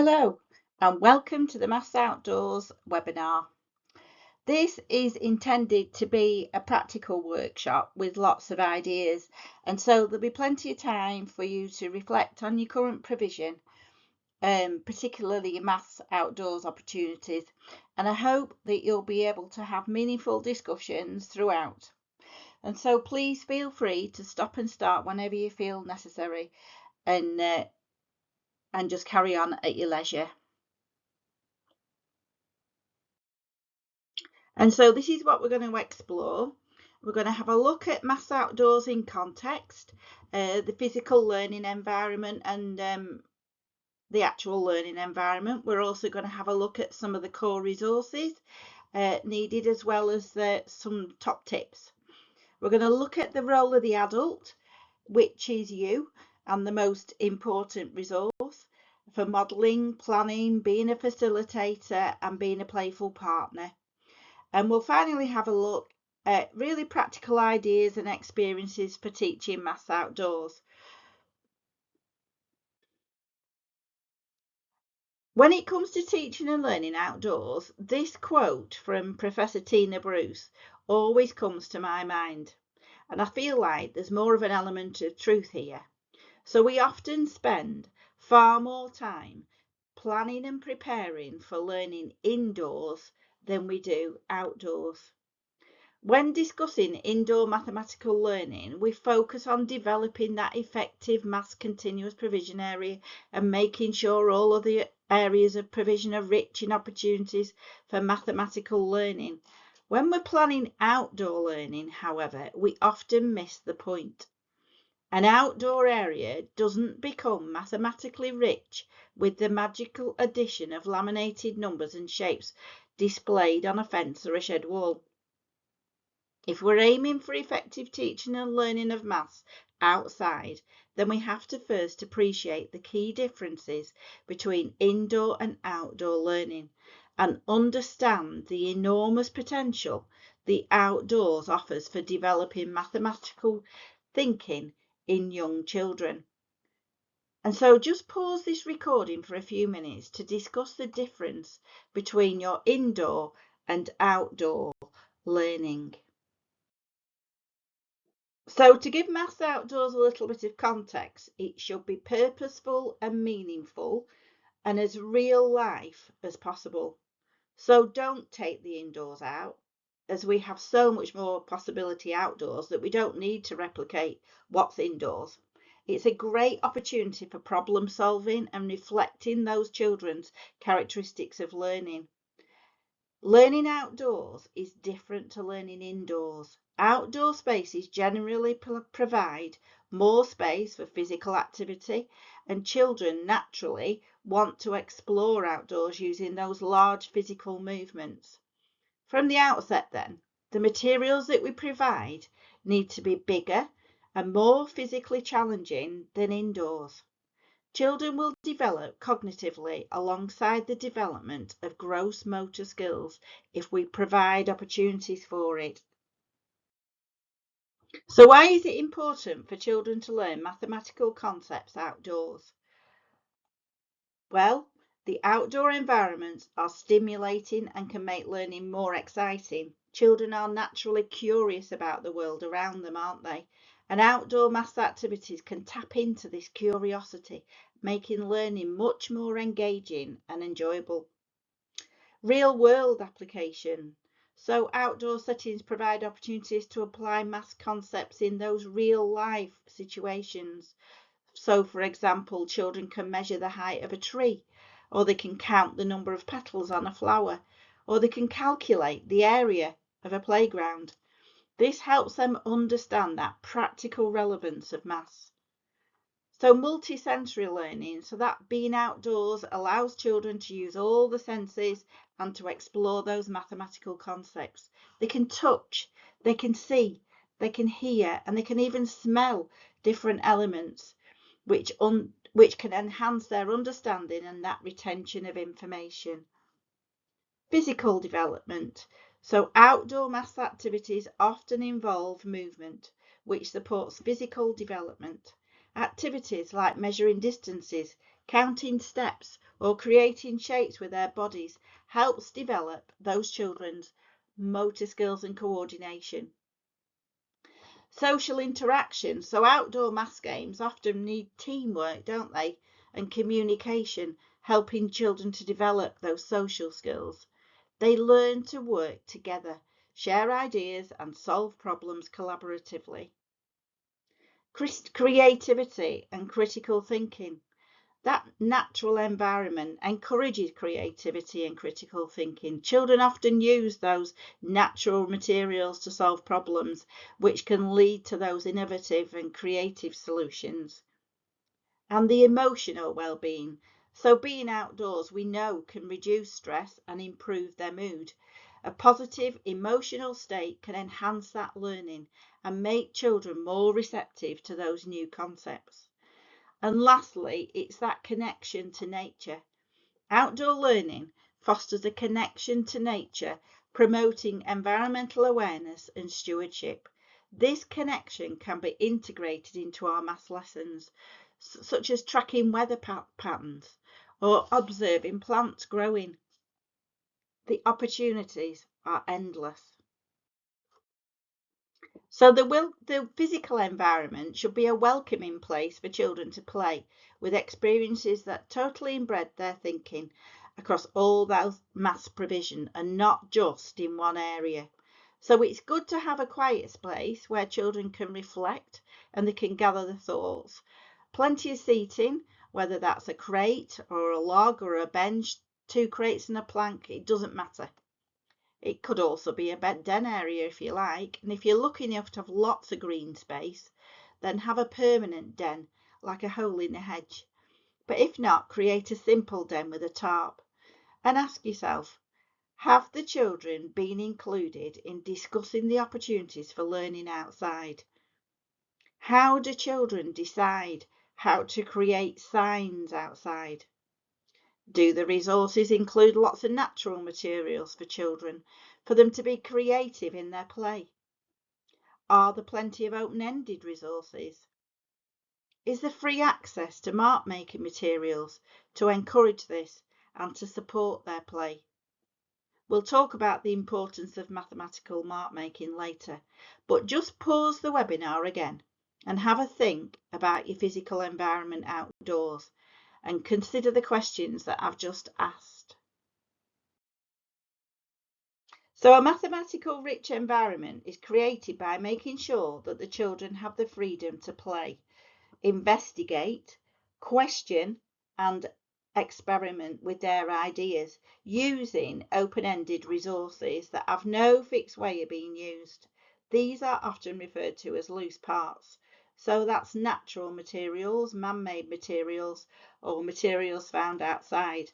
Hello and welcome to the Maths Outdoors webinar. This is intended to be a practical workshop with lots of ideas, and so there'll be plenty of time for you to reflect on your current provision, particularly your Maths Outdoors opportunities, and I hope that you'll be able to have meaningful discussions throughout. And so please feel free to stop and start whenever you feel necessary, and just carry on at your leisure. And so this is what we're going to explore. We're going to have a look at Maths Outdoors in context, the physical learning environment and the actual learning environment. We're also going to have a look at some of the core resources needed, as well as some top tips. We're going to look at the role of the adult, which is you, and the most important resource for modelling, planning, being a facilitator and being a playful partner. And we'll finally have a look at really practical ideas and experiences for teaching Maths Outdoors. When it comes to teaching and learning outdoors, this quote from Professor Tina Bruce always comes to my mind, and I feel like there's more of an element of truth here. So we often spend far more time planning and preparing for learning indoors than we do outdoors. When discussing indoor mathematical learning, we focus on developing that effective maths continuous provision area and making sure all of the areas of provision are rich in opportunities for mathematical learning. When we're planning outdoor learning, however, we often miss the point. An outdoor area doesn't become mathematically rich with the magical addition of laminated numbers and shapes displayed on a fence or a shed wall. If we're aiming for effective teaching and learning of maths outside, then we have to first appreciate the key differences between indoor and outdoor learning and understand the enormous potential the outdoors offers for developing mathematical thinking in young children. And so just pause this recording for a few minutes to discuss the difference between your indoor and outdoor learning. So to give Maths Outdoors a little bit of context, it should be purposeful and meaningful and as real life as possible. So don't take the indoors out, as we have so much more possibility outdoors that we don't need to replicate what's indoors. It's a great opportunity for problem solving and reflecting those children's characteristics of learning. Learning outdoors is different to learning indoors. Outdoor spaces generally provide more space for physical activity, and children naturally want to explore outdoors using those large physical movements. From the outset then, the materials that we provide need to be bigger and more physically challenging than indoors. Children will develop cognitively alongside the development of gross motor skills if we provide opportunities for it. So why is it important for children to learn mathematical concepts outdoors? Well, the outdoor environments are stimulating and can make learning more exciting. Children are naturally curious about the world around them, aren't they? And outdoor maths activities can tap into this curiosity, making learning much more engaging and enjoyable. Real world application. So outdoor settings provide opportunities to apply maths concepts in those real life situations. So for example, children can measure the height of a tree, or they can count the number of petals on a flower, or they can calculate the area of a playground. This helps them understand that practical relevance of maths. So multi-sensory learning, so that being outdoors allows children to use all the senses and to explore those mathematical concepts. They can touch, they can see, they can hear, and they can even smell different elements, which can enhance their understanding and that retention of information. Physical development. So outdoor maths activities often involve movement, which supports physical development. Activities like measuring distances, counting steps, or creating shapes with their bodies helps develop those children's motor skills and coordination. Social interaction. So outdoor maths games often need teamwork, don't they? And communication, helping children to develop those social skills. They learn to work together, share ideas and solve problems collaboratively. Creativity and critical thinking. That natural environment encourages creativity and critical thinking. Children often use those natural materials to solve problems, which can lead to those innovative and creative solutions. And the emotional well-being. So being outdoors, we know, can reduce stress and improve their mood. A positive emotional state can enhance that learning and make children more receptive to those new concepts. And lastly, it's that connection to nature. Outdoor learning fosters a connection to nature, promoting environmental awareness and stewardship. This connection can be integrated into our maths lessons, such as tracking weather patterns or observing plants growing. The opportunities are endless. So the physical environment should be a welcoming place for children to play, with experiences that totally embed their thinking across all those maths provision and not just in one area. So it's good to have a quiet space where children can reflect and they can gather their thoughts. Plenty of seating, whether that's a crate or a log or a bench, 2 crates and a plank, it doesn't matter. It could also be a den area if you like, and if you're lucky enough to have lots of green space, then have a permanent den, like a hole in a hedge. But if not, create a simple den with a tarp. And ask yourself, have the children been included in discussing the opportunities for learning outside? How do children decide how to create signs outside? Do the resources include lots of natural materials for children, for them to be creative in their play? Are there plenty of open-ended resources? Is there free access to mark making materials to encourage this and to support their play? We'll talk about the importance of mathematical mark making later, but just pause the webinar again and have a think about your physical environment outdoors and consider the questions that I've just asked. So a mathematical rich environment is created by making sure that the children have the freedom to play, investigate, question and experiment with their ideas using open-ended resources that have no fixed way of being used. These are often referred to as loose parts. So that's natural materials, man-made materials, or materials found outside.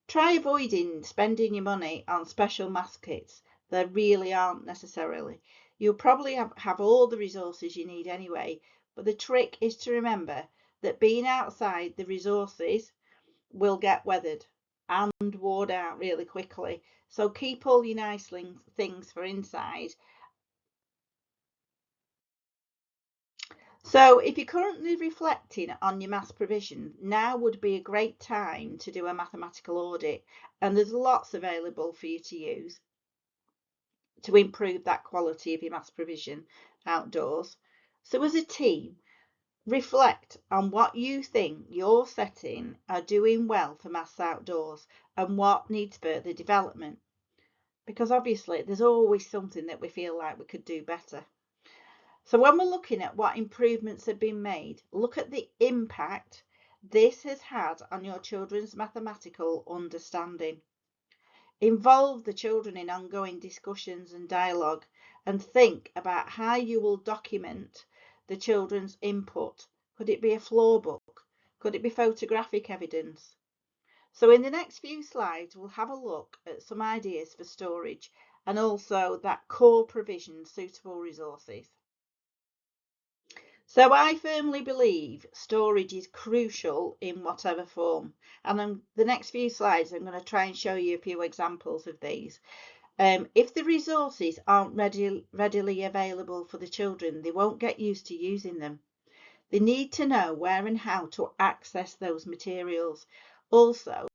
Try avoiding spending your money on special maths kits. There really aren't necessarily. You'll probably have all the resources you need anyway, but the trick is to remember that being outside, the resources will get weathered and worn out really quickly. So keep all your nice things for inside. So if you're currently reflecting on your maths provision, now would be a great time to do a mathematical audit, and there's lots available for you to use to improve that quality of your maths provision outdoors. So as a team, reflect on what you think your setting are doing well for maths outdoors and what needs further development. Because obviously there's always something that we feel like we could do better. So when we're looking at what improvements have been made, look at the impact this has had on your children's mathematical understanding. Involve the children in ongoing discussions and dialogue and think about how you will document the children's input. Could it be a floor book? Could it be photographic evidence? So in the next few slides, we'll have a look at some ideas for storage and also that core provision suitable resources. So I firmly believe storage is crucial in whatever form. And on the next few slides, I'm going to try and show you a few examples of these. If the resources aren't readily available for the children, they won't get used to using them. They need to know where and how to access those materials. Also,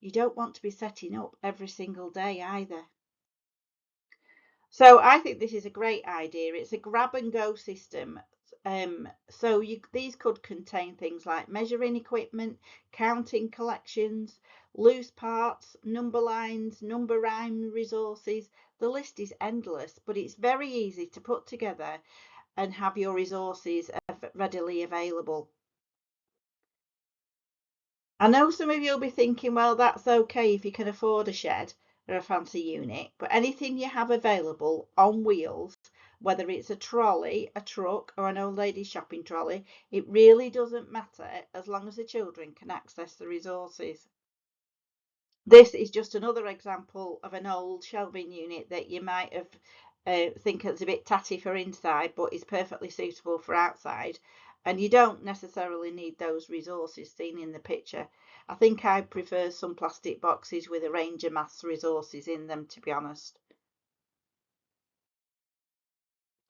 you don't want to be setting up every single day either. So I think this is a great idea. It's a grab and go system. These could contain things like measuring equipment, counting collections, loose parts, number lines, number rhyme resources. The list is endless, but it's very easy to put together and have your resources readily available. I know some of you'll be thinking, well, that's okay if you can afford a shed or a fancy unit, but anything you have available on wheels, whether it's a trolley, a truck, or an old lady's shopping trolley, it really doesn't matter as long as the children can access the resources. This is just another example of an old shelving unit that you might have think it's a bit tatty for inside, but is perfectly suitable for outside. And you don't necessarily need those resources seen in the picture. I think I prefer some plastic boxes with a range of maths resources in them, to be honest.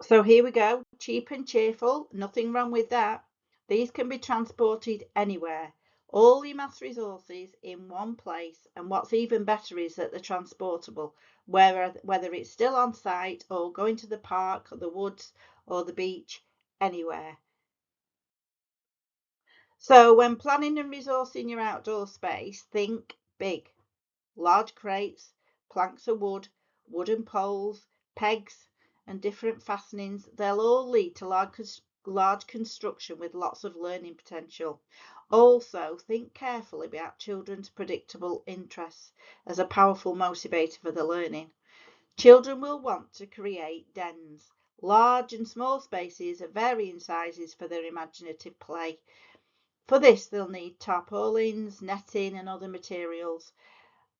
So here we go, cheap and cheerful, nothing wrong with that. These can be transported anywhere. All your maths resources in one place, and what's even better is that they're transportable, whether it's still on site or going to the park or the woods or the beach, anywhere. So when planning and resourcing your outdoor space, think big. Large crates, planks of wood, wooden poles, pegs, and different fastenings, they'll all lead to large construction with lots of learning potential. Also, think carefully about children's predictable interests as a powerful motivator for the learning. Children will want to create dens, large and small spaces of varying sizes for their imaginative play. For this, they'll need tarpaulins, netting, and other materials.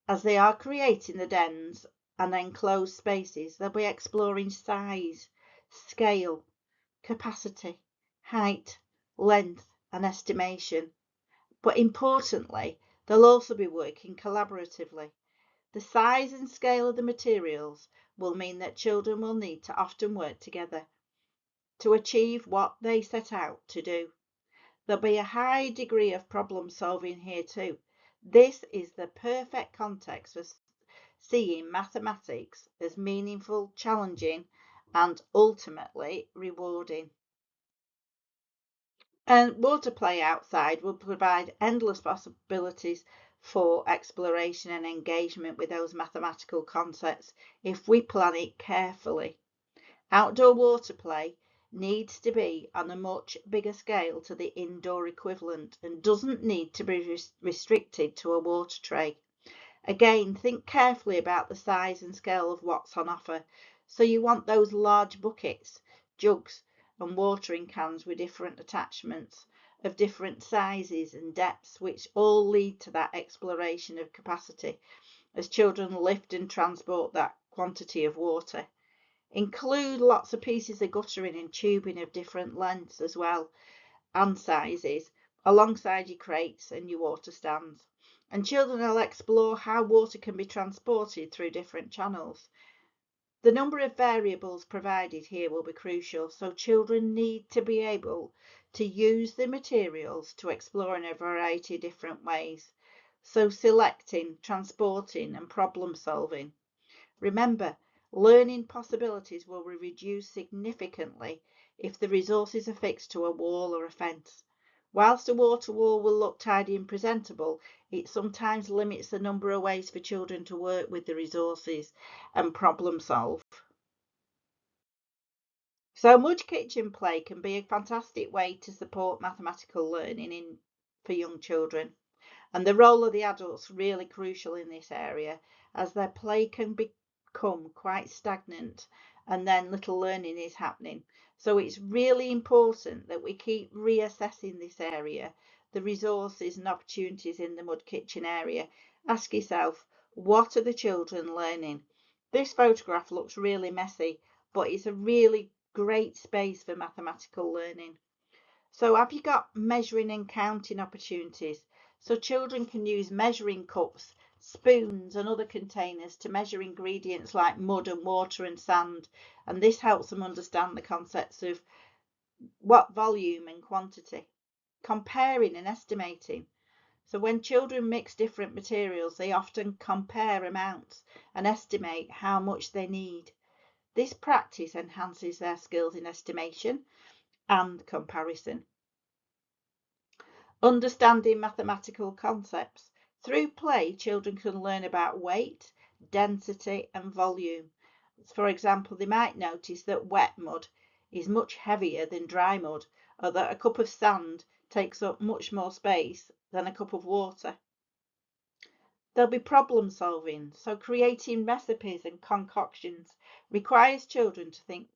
As they are creating the dens and enclosed spaces, they'll be exploring size, scale, capacity, height, length, and estimation. But importantly, they'll also be working collaboratively. The size and scale of the materials will mean that children will need to often work together to achieve what they set out to do. There'll be a high degree of problem solving here too. This is the perfect context for seeing mathematics as meaningful, challenging, and ultimately rewarding. And water play outside will provide endless possibilities for exploration and engagement with those mathematical concepts if we plan it carefully. Outdoor water play needs to be on a much bigger scale to the indoor equivalent and doesn't need to be restricted to a water tray. Again, think carefully about the size and scale of what's on offer. So you want those large buckets, jugs, and watering cans with different attachments of different sizes and depths, which all lead to that exploration of capacity as children lift and transport that quantity of water. Include lots of pieces of guttering and tubing of different lengths as well and sizes alongside your crates and your water stands. And children will explore how water can be transported through different channels. The number of variables provided here will be crucial, so children need to be able to use the materials to explore in a variety of different ways. So selecting, transporting and problem solving. Remember, learning possibilities will be reduced significantly if the resources are fixed to a wall or a fence. Whilst a water wall will look tidy and presentable, it sometimes limits the number of ways for children to work with the resources and problem solve. So mud kitchen play can be a fantastic way to support mathematical learning for young children. And the role of the adults really crucial in this area, as their play can become quite stagnant and then little learning is happening. So it's really important that we keep reassessing this area, the resources and opportunities in the mud kitchen area. Ask yourself, what are the children learning? This photograph looks really messy, but it's a really great space for mathematical learning. So have you got measuring and counting opportunities? So children can use measuring cups, spoons and other containers to measure ingredients like mud and water and sand. And this helps them understand the concepts of what volume and quantity. Comparing and estimating. So when children mix different materials, they often compare amounts and estimate how much they need. This practice enhances their skills in estimation and comparison. Understanding mathematical concepts. Through play, children can learn about weight, density, and volume. For example, they might notice that wet mud is much heavier than dry mud, or that a cup of sand takes up much more space than a cup of water. There'll be problem solving, so creating recipes and concoctions requires children to think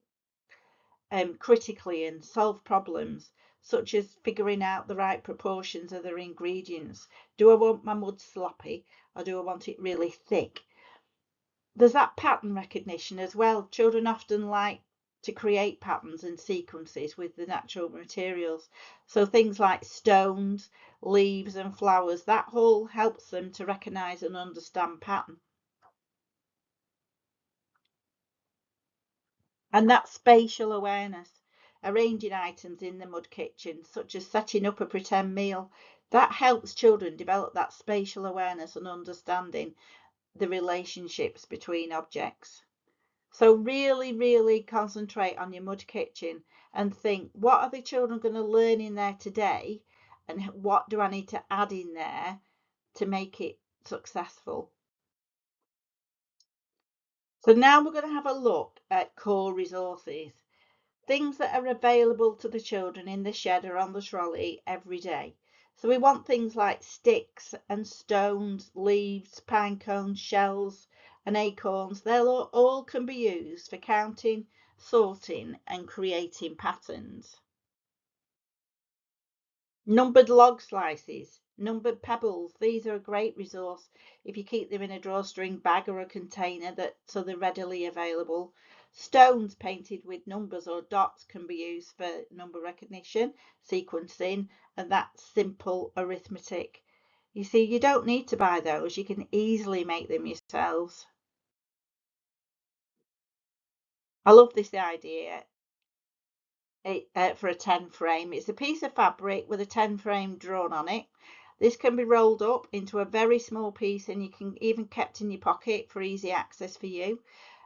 critically and solve problems, such as figuring out the right proportions of their ingredients. Do I want my mud sloppy or do I want it really thick? There's that pattern recognition as well. Children often like to create patterns and sequences with the natural materials. So things like stones, leaves and flowers, that all helps them to recognise and understand pattern. And that spatial awareness, arranging items in the mud kitchen, such as setting up a pretend meal, that helps children develop that spatial awareness and understanding the relationships between objects. So really concentrate on your mud kitchen and think, what are the children going to learn in there today? And what do I need to add in there to make it successful? So now we're going to have a look at core resources. Things that are available to the children in the shed or on the trolley every day. So we want things like sticks and stones, leaves, pine cones, shells and acorns. They all can be used for counting, sorting and creating patterns. Numbered log slices, numbered pebbles, these are a great resource if you keep them in a drawstring bag or a container so they're readily available. Stones painted with numbers or dots can be used for number recognition, sequencing, and that simple arithmetic. You see, you don't need to buy those, you can easily make them yourselves. I love this idea. For a 10 frame. It's a piece of fabric with a 10 frame drawn on it. This can be rolled up into a very small piece and you can even kept in your pocket for easy access for you.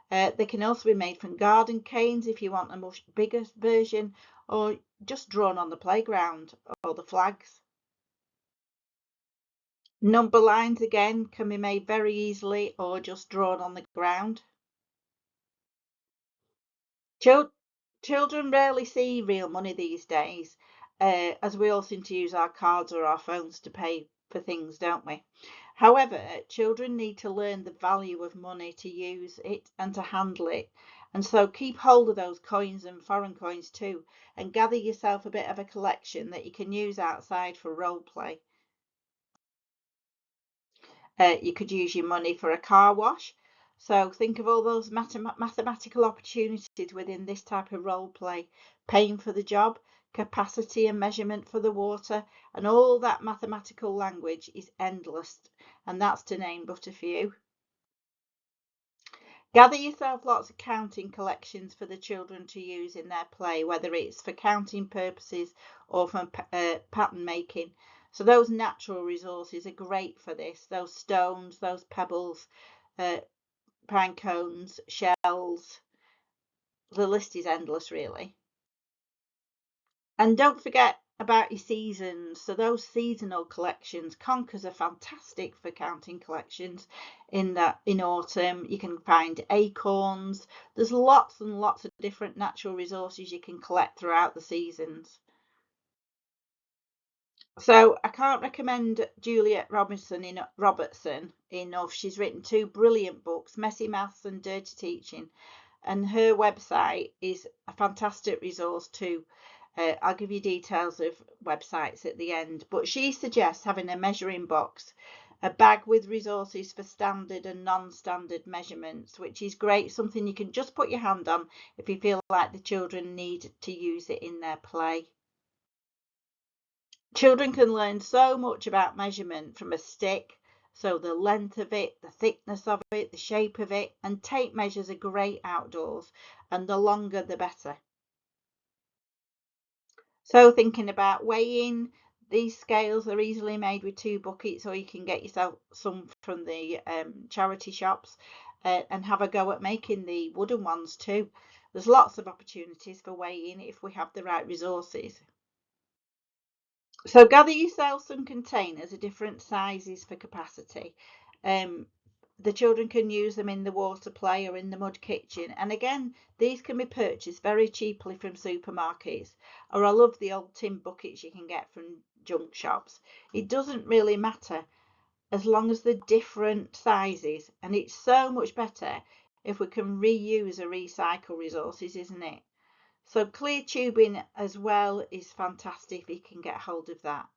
They can also be made from garden canes if you want a much bigger version, or just drawn on the playground or the flags. Number lines again can be made very easily or just drawn on the ground. Children rarely see real money these days, as we all seem to use our cards or our phones to pay for things, don't we? However, children need to learn the value of money, to use it and to handle it. And so keep hold of those coins and foreign coins too, and gather yourself a bit of a collection that you can use outside for role play. You could use your money for a car wash. So think of all those mathematical opportunities within this type of role play. Paying for the job, capacity and measurement for the water, and all that mathematical language is endless. And that's to name but a few. Gather yourself lots of counting collections for the children to use in their play, whether it's for counting purposes or for pattern making. So those natural resources are great for this. Those stones, those pebbles, pine cones, shells. The list is endless, really. And don't forget about your seasons. So those seasonal collections, conkers are fantastic for counting collections. In autumn, you can find acorns. There's lots and lots of different natural resources you can collect throughout the seasons. So I can't recommend Juliet Robertson enough. She's written 2 brilliant books, Messy Maths and Dirty Teaching, and her website is a fantastic resource too. I'll give you details of websites at the end, but she suggests having a measuring box, a bag with resources for standard and non-standard measurements, which is great, something you can just put your hand on if you feel like the children need to use it in their play. Children can learn so much about measurement from a stick, so the length of it, the thickness of it, the shape of it, and tape measures are great outdoors, and the longer the better. So thinking about weighing, These scales are easily made with 2 buckets, or you can get yourself some from the charity shops and have a go at making the wooden ones too. There's lots of opportunities for weighing if we have the right resources. So gather yourself some containers of different sizes for capacity. The children can use them in the water play or in the mud kitchen. And again, these can be purchased very cheaply from supermarkets. Or I love the old tin buckets you can get from junk shops. It doesn't really matter as long as they're different sizes. And it's so much better if we can reuse or recycle resources, isn't it? So clear tubing as well is fantastic if you can get hold of that.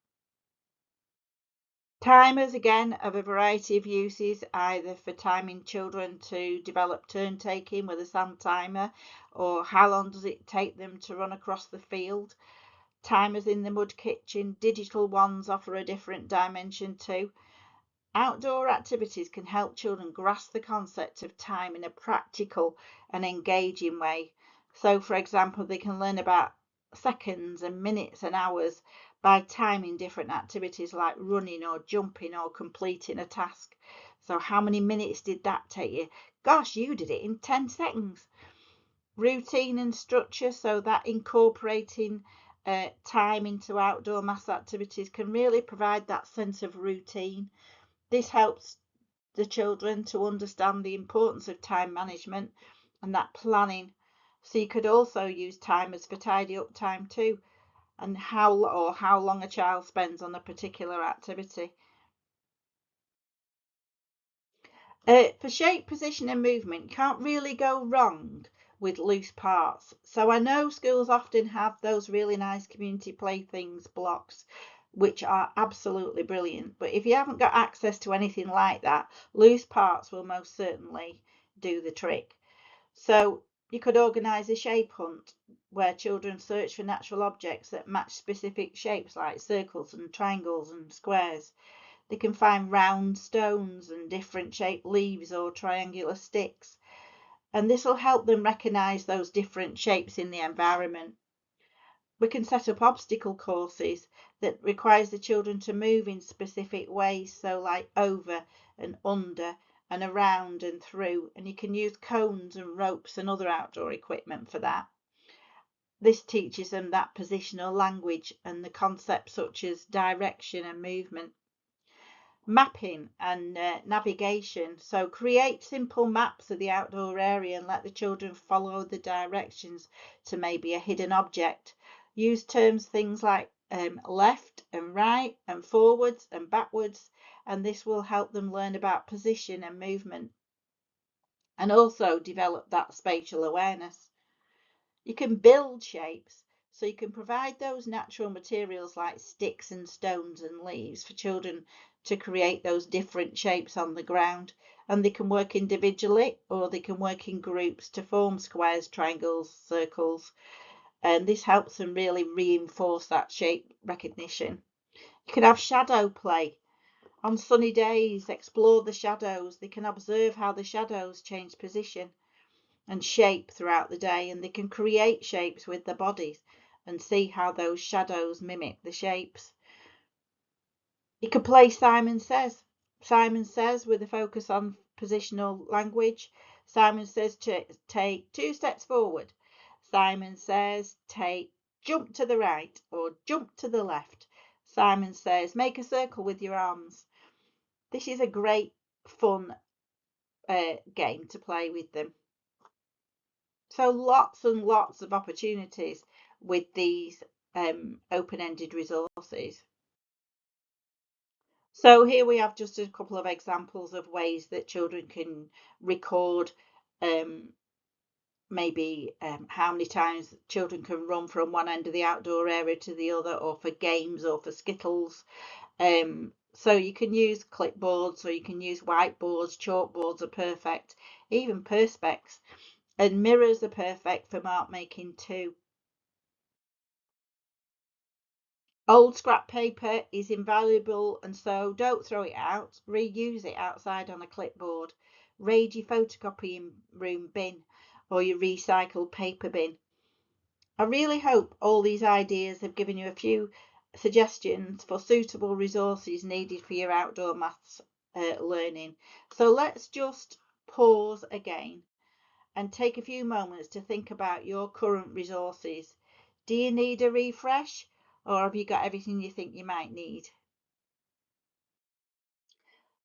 Timers, again, have a variety of uses, either for timing children to develop turn taking with a sand timer, or how long does it take them to run across the field. Timers in the mud kitchen, digital ones offer a different dimension too. Outdoor activities can help children grasp the concept of time in a practical and engaging way. So, for example, they can learn about seconds and minutes and hours by timing different activities like running or jumping or completing a task. So, how many minutes did that take you? Gosh, you did it in 10 seconds. Routine and structure, so that incorporating time into outdoor mass activities can really provide that sense of routine. This helps the children to understand the importance of time management and that planning. So you could also use timers for tidy up time too, and how long a child spends on a particular activity. For shape, position and movement, you can't really go wrong with loose parts. So I know schools often have those really nice community playthings blocks, which are absolutely brilliant. But if you haven't got access to anything like that, loose parts will most certainly do the trick. So you could organise a shape hunt where children search for natural objects that match specific shapes like circles and triangles and squares. They can find round stones and different shaped leaves or triangular sticks. And this will help them recognise those different shapes in the environment. We can set up obstacle courses that requires the children to move in specific ways, so like over and under and around and through, and you can use cones and ropes and other outdoor equipment for that. This teaches them that positional language and the concepts such as direction and movement. Mapping and navigation, so create simple maps of the outdoor area and let the children follow the directions to maybe a hidden object. Use terms things like left and right and forwards and backwards, and this will help them learn about position and movement and also develop that spatial awareness. You can build shapes, so you can provide those natural materials like sticks and stones and leaves for children to create those different shapes on the ground. And they can work individually or they can work in groups to form squares, triangles, circles. And this helps them really reinforce that shape recognition. You can have shadow play. On sunny days, explore the shadows. They can observe how the shadows change position and shape throughout the day, and they can create shapes with their bodies and see how those shadows mimic the shapes. You could play Simon Says. Simon Says with a focus on positional language. Simon Says to take 2 steps forward. Simon Says jump to the right or jump to the left. Simon Says make a circle with your arms. This is a great fun game to play with them. So lots and lots of opportunities with these open-ended resources. So here we have just a couple of examples of ways that children can record maybe how many times children can run from one end of the outdoor area to the other, or for games or for skittles. So you can use clipboards or you can use whiteboards, chalkboards are perfect, even perspex. And mirrors are perfect for mark making too. Old scrap paper is invaluable, and so don't throw it out. Reuse it outside on a clipboard. Raid your photocopying room bin or your recycled paper bin. I really hope all these ideas have given you a few suggestions for suitable resources needed for your outdoor maths learning. So let's just pause again and take a few moments to think about your current resources. Do you need a refresh, or have you got everything you think you might need?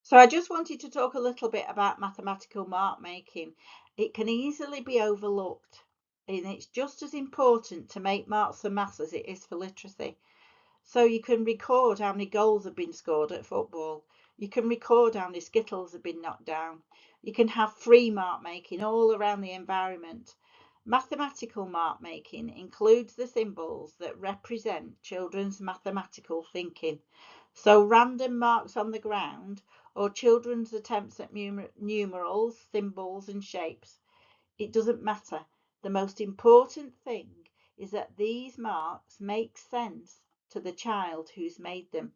So I just wanted to talk a little bit about mathematical mark making. It can easily be overlooked, and it's just as important to make marks for maths as it is for literacy. So you can record how many goals have been scored at football. You can record how many skittles have been knocked down. You can have free mark making all around the environment. Mathematical mark making includes the symbols that represent children's mathematical thinking. So random marks on the ground or children's attempts at numerals, symbols and shapes. It doesn't matter. The most important thing is that these marks make sense to the child who's made them.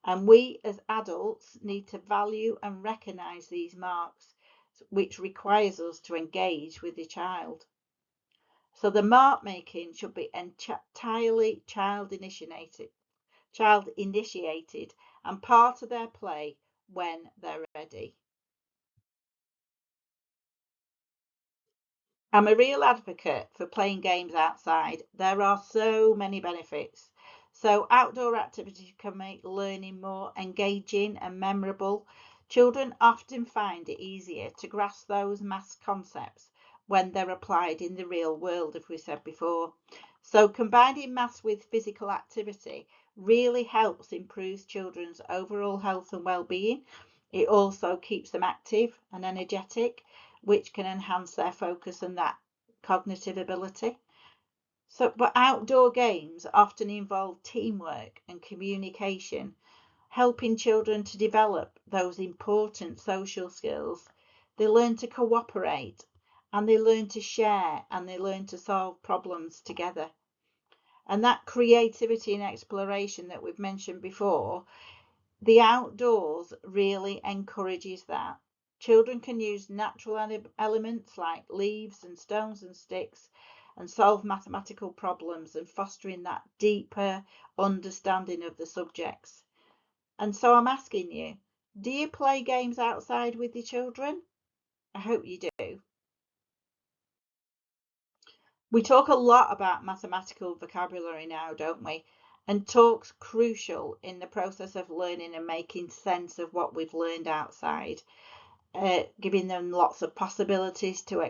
And we as adults need to value and recognise these marks, which requires us to engage with the child. So the mark making should be entirely child initiated and part of their play when they're ready. I'm a real advocate for playing games outside. There are so many benefits. So outdoor activities can make learning more engaging and memorable. Children often find it easier to grasp those maths concepts when they're applied in the real world, as we said before. So combining maths with physical activity really helps improve children's overall health and well-being. It also keeps them active and energetic, which can enhance their focus and that cognitive ability. So, but outdoor games often involve teamwork and communication, helping children to develop those important social skills. They learn to cooperate and they learn to share and they learn to solve problems together. And that creativity and exploration that we've mentioned before, the outdoors really encourages that. Children can use natural elements like leaves and stones and sticks and solve mathematical problems and fostering that deeper understanding of the subjects. And so I'm asking you, do you play games outside with your children? I hope you do. We talk a lot about mathematical vocabulary now, don't we? And talk's crucial in the process of learning and making sense of what we've learned outside, giving them lots of possibilities to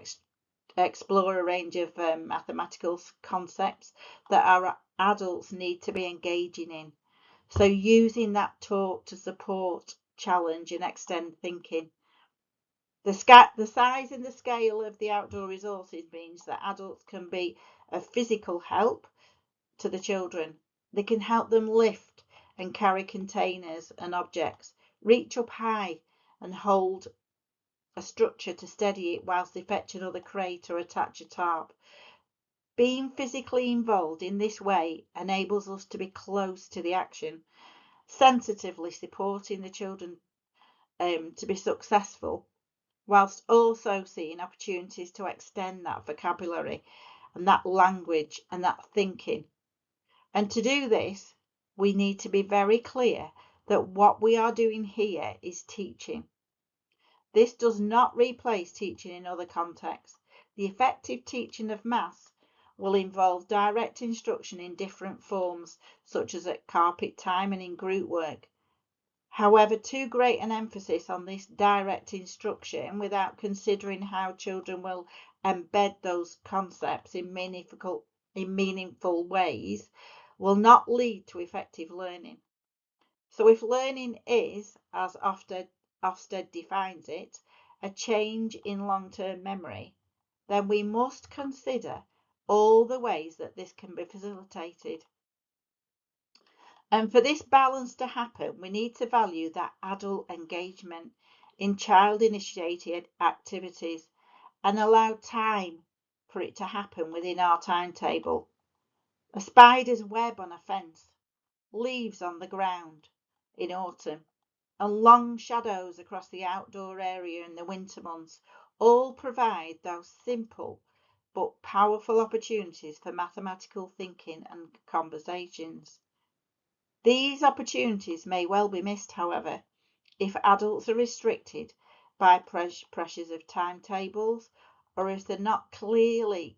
explore a range of mathematical concepts that our adults need to be engaging in. So using that talk to support, challenge and extend thinking. The size and the scale of the outdoor resources means that adults can be a physical help to the children. They can help them lift and carry containers and objects, reach up high and hold a structure to steady it whilst they fetch another crate or attach a tarp. Being physically involved in this way enables us to be close to the action, sensitively supporting the children to be successful, whilst also seeing opportunities to extend that vocabulary and that language and that thinking. And to do this, we need to be very clear that what we are doing here is teaching. This does not replace teaching in other contexts. The effective teaching of maths will involve direct instruction in different forms, such as at carpet time and in group work. However, too great an emphasis on this direct instruction without considering how children will embed those concepts in meaningful ways will not lead to effective learning. So if learning is, as Ofsted defines it, a change in long-term memory, then we must consider all the ways that this can be facilitated. And for this balance to happen, we need to value that adult engagement in child-initiated activities and allow time for it to happen within our timetable. A spider's web on a fence, leaves on the ground in autumn, and long shadows across the outdoor area in the winter months all provide those simple but powerful opportunities for mathematical thinking and conversations. These opportunities may well be missed, however, if adults are restricted by pressures of timetables, or if they're not clear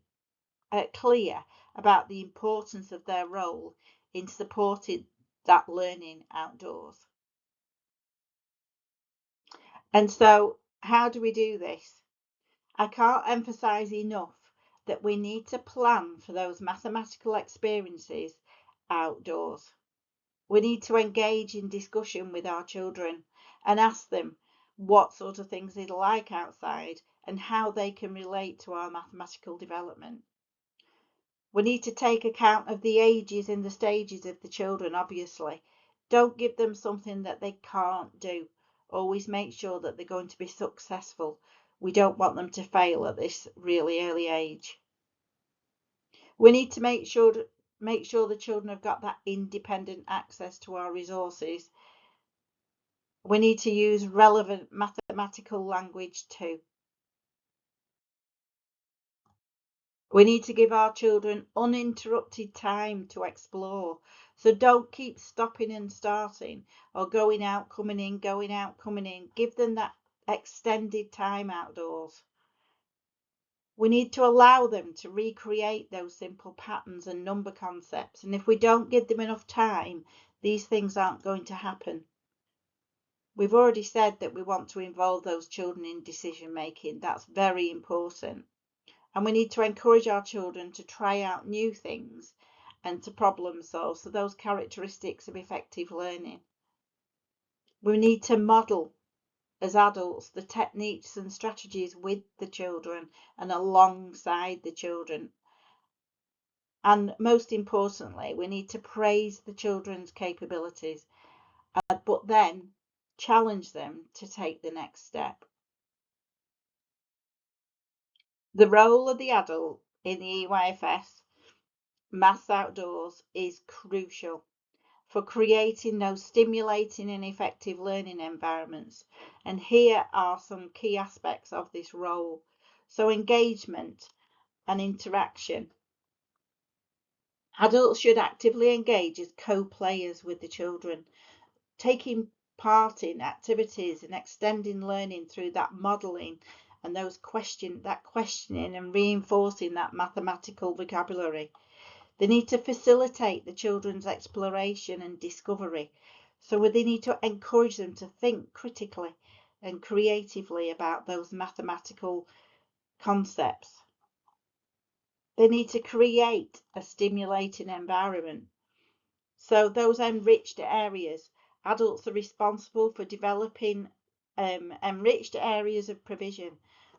about the importance of their role in supporting that learning outdoors. And so, how do we do this? I can't emphasize enough that we need to plan for those mathematical experiences outdoors. We need to engage in discussion with our children and ask them what sort of things they'd like outside and how they can relate to our mathematical development. We need to take account of the ages and the stages of the children, obviously. Don't give them something that they can't do. Always make sure that they're going to be successful. We don't want them to fail at this really early age. We need to make sure the children have got that independent access to our resources. We need to use relevant mathematical language too. We need to give our children uninterrupted time to explore. So don't keep stopping and starting or going out, coming in, going out, coming in. Give them that extended time outdoors. We need to allow them to recreate those simple patterns and number concepts. And if we don't give them enough time, these things aren't going to happen. We've already said that we want to involve those children in decision making. That's very important. And we need to encourage our children to try out new things and to problem solve. So those characteristics of effective learning. We need to model as adults the techniques and strategies with the children and alongside the children. And most importantly, we need to praise the children's capabilities, but then challenge them to take the next step. The role of the adult in the EYFS Maths Outdoors is crucial for creating those stimulating and effective learning environments. And here are some key aspects of this role. So engagement and interaction. Adults should actively engage as co-players with the children, taking part in activities and extending learning through that modelling and that questioning and reinforcing that mathematical vocabulary. They need to facilitate the children's exploration and discovery. So they need to encourage them to think critically and creatively about those mathematical concepts. They need to create a stimulating environment. So those enriched areas, adults are responsible for developing enriched areas of provision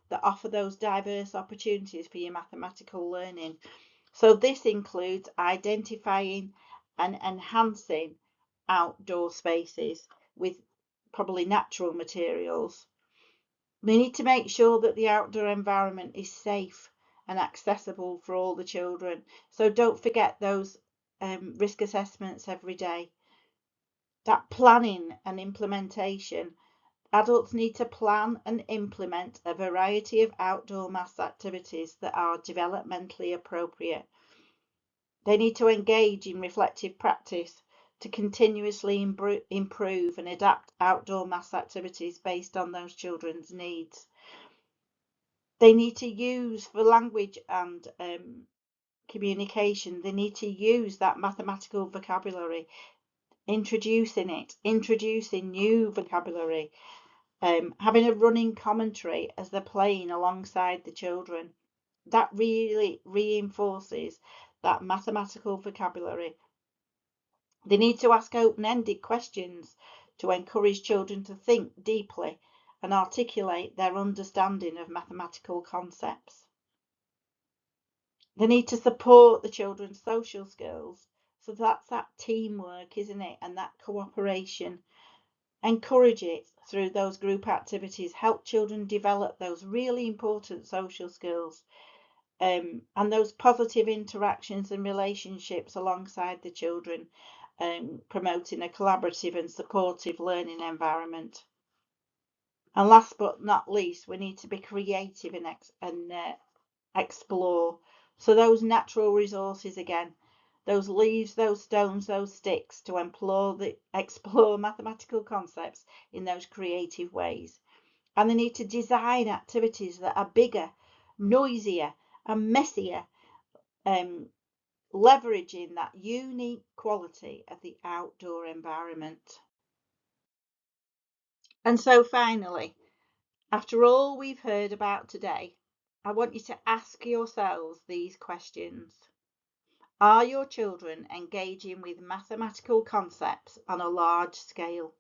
that offer those diverse opportunities for your mathematical learning. So this includes identifying and enhancing outdoor spaces with probably natural materials. We need to make sure that the outdoor environment is safe and accessible for all the children. So don't forget those risk assessments every day. That planning and implementation. Adults need to plan and implement a variety of outdoor maths activities that are developmentally appropriate. They need to engage in reflective practice to continuously improve and adapt outdoor maths activities based on those children's needs. They need to use for language and communication, they need to use that mathematical vocabulary, introducing new vocabulary, having a running commentary as they're playing alongside the children. That really reinforces that mathematical vocabulary. They need to ask open-ended questions to encourage children to think deeply and articulate their understanding of mathematical concepts. They need to support the children's social skills. So that's that teamwork, isn't it? And that cooperation. Encourage it through those group activities. Help children develop those really important social skills. And those positive interactions and relationships alongside the children, promoting a collaborative and supportive learning environment. And last but not least, we need to be creative and explore. So those natural resources again, those leaves, those stones, those sticks, to explore mathematical concepts in those creative ways. And they need to design activities that are bigger, noisier, and messier, leveraging that unique quality of the outdoor environment. And so finally, after all we've heard about today, I want you to ask yourselves these questions. Are your children engaging with mathematical concepts on a large scale?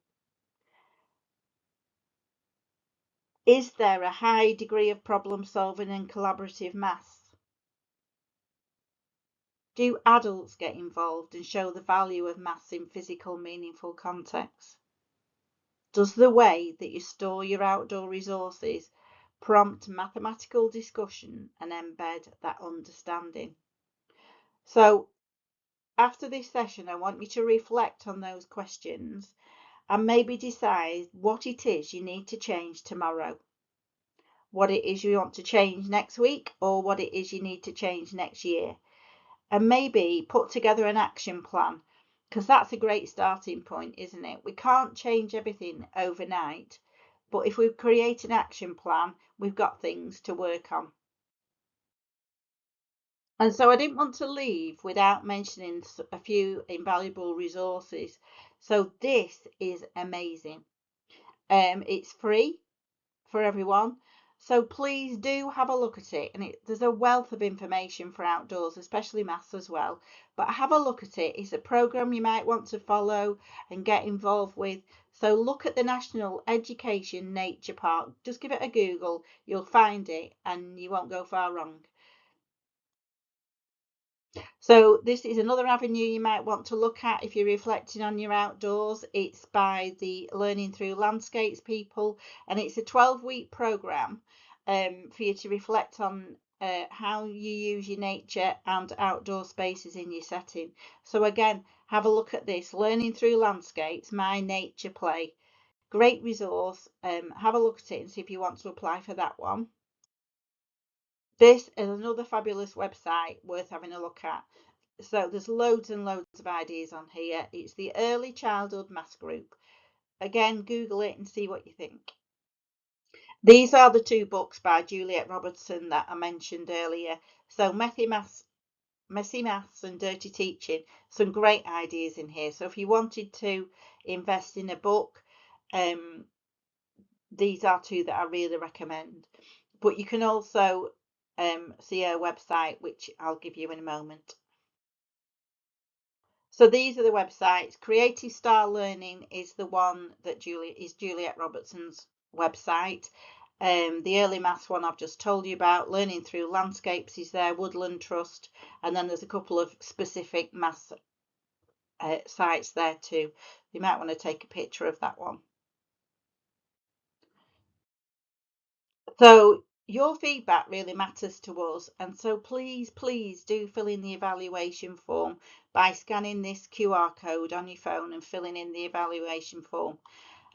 Is there a high degree of problem solving and collaborative maths? Do adults get involved and show the value of maths in physical, meaningful contexts? Does the way that you store your outdoor resources prompt mathematical discussion and embed that understanding? So, after this session, I want you to reflect on those questions and maybe decide what it is you need to change tomorrow, what it is you want to change next week, or what it is you need to change next year. And maybe put together an action plan, because that's a great starting point, isn't it? We can't change everything overnight, but if we create an action plan, we've got things to work on. And so I didn't want to leave without mentioning a few invaluable resources. So this is amazing. It's free for everyone. So please do have a look at it. And there's a wealth of information for outdoors, especially maths as well. But have a look at it. It's a program you might want to follow and get involved with. So look at the National Education Nature Park. Just give it a Google. You'll find it and you won't go far wrong. So this is another avenue you might want to look at if you're reflecting on your outdoors. It's by the Learning Through Landscapes people, and it's a 12-week program for you to reflect on how you use your nature and outdoor spaces in your setting. So again, have a look at this, Learning Through Landscapes, My Nature Play. Great resource. Have a look at it and see if you want to apply for that one. This is another fabulous website worth having a look at. So there's loads and loads of ideas on here. It's the Early Childhood Maths Group. Again, Google it and see what you think. These are the two books by Juliet Robertson that I mentioned earlier. So Messy Maths and Dirty Teaching. Some great ideas in here. So if you wanted to invest in a book, these are two that I really recommend. But you can also see her website, which I'll give you in a moment. So these are the websites. Creative Style Learning is the one that Juliet Robertson's website. The early maths one I've just told you about. Learning Through Landscapes is there. Woodland Trust, and then there's a couple of specific maths sites there too. You might want to take a picture of that one. So your feedback really matters to us, and so please do fill in the evaluation form by scanning this QR code on your phone and filling in the evaluation form.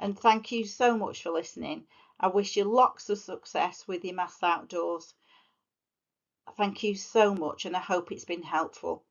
And thank you so much for listening. I wish you lots of success with your maths outdoors. Thank you so much, and I hope it's been helpful.